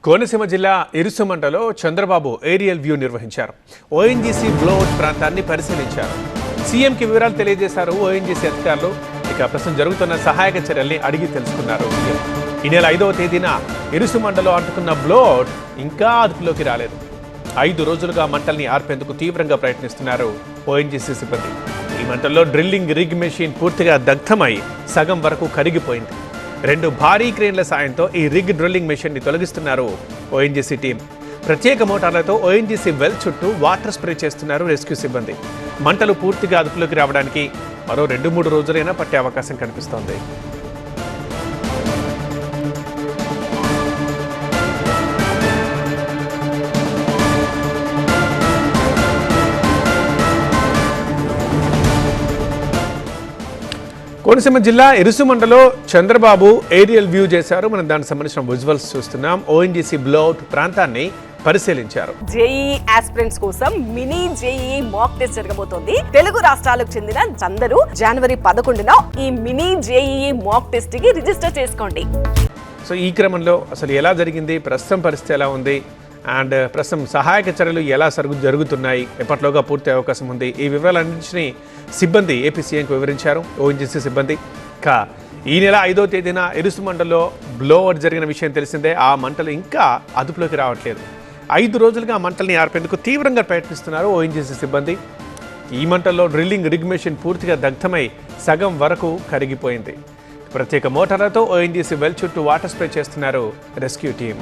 కోనసీమ జిల్లా ఇరుసుమండలో Chandrababu aerial view నిర్వహించారు. ONGC blowout ప్రాంతాన్ని పరిశీలించారు. సీఎంకి వివరాలు తెలియజేశారు ఓఎన్జీసీ అధికారులు. ఇక ప్రస్తుతం జరుగుతున్న సహాయక చర్యల్ని అడిగి తెలుసుకున్నారు. ఈ నెల 5వ తేదీన ఇరుసుమండలో అంటుకున్న బ్లోఅవుట్ ఇంకా అదుపులోకి రాలేదు. 5 రోజులుగా మంటల్ని ఆర్పేందుకు తీవ్రంగా ప్రయత్నిస్తున్నారు ఓఎన్జీసీ సిబ్బంది. ఈ మంటల్లో డ్రిల్లింగ్ రిగ్ మెషిన్ పూర్తిగా దగ్ధమై సగం వరకు కరిగిపోయింది. 2 భారీ క్రేన్ల సాయంతో ఈ రిగ్ డ్రిల్లింగ్ మెషిన్ని తొలగిస్తున్నారు ఓఎన్జీసీ టీం. ప్రత్యేక మోటార్లతో ఓఎన్జీసీ వెల్ చుట్టూ వాటర్ స్ప్రే చేస్తున్నారు రెస్క్యూ సిబ్బంది. మంటలు పూర్తిగా అదుపులోకి రావడానికి మరో 2-3 రోజులైనా పట్టే అవకాశం కనిపిస్తోంది. కోనసీమ జిల్లా ఇరుసుమండలో చంద్రబాబు ఏరియల్ వ్యూ చేశారు. మనం దానికి సంబంధించిన విజువల్స్ చూస్తున్నాం. ఓఎన్జీసీ బ్లోఅవుట్ ప్రాంతాన్ని పరిశీలించారు. జేఈఈ ఆస్పిరెంట్స్ కోసం మినీ జేఈఈ మాక్ టెస్ట్ జరగబోతోంది. తెలుగు రాష్ట్రాలకు చెందిన అందరూ జనవరి 11న ఈ మినీ జేఈఈ మాక్ టెస్ట్ కి రిజిస్టర్ చేసుకోండి. సో ఈ క్రమంలో అసలు ఎలా జరిగింది, ప్రస్తుతం పరిస్థితి ఎలా ఉంది, అండ్ ప్రస్తుతం సహాయక చర్యలు ఎలా జరుగుతున్నాయి, ఎప్పటిలోగా పూర్తి అవకాశం ఉంది, ఈ వివరాలన్నింటినీ సిబ్బంది ఏపీ సీఎంకు వివరించారు ఓఎన్జీసీ సిబ్బంది. ఈ నెల 5వ తేదీన ఇరుసుమండలో బ్లోఅవుట్ జరిగిన విషయం తెలిసిందే. ఆ మంటలు ఇంకా అదుపులోకి రావట్లేదు. 5 రోజులుగా మంటల్ని ఆర్పేందుకు తీవ్రంగా ప్రయత్నిస్తున్నారు ఓఎన్జీసీ సిబ్బంది. ఈ మంటల్లో డ్రిల్లింగ్ రిగ్ మెషిన్ పూర్తిగా దగ్ధమై సగం వరకు కరిగిపోయింది. ప్రత్యేక మోటార్లతో ఓఎన్జీసీ వెల్ చుట్టూ వాటర్ స్ప్రే చేస్తున్నారు రెస్క్యూ టీం.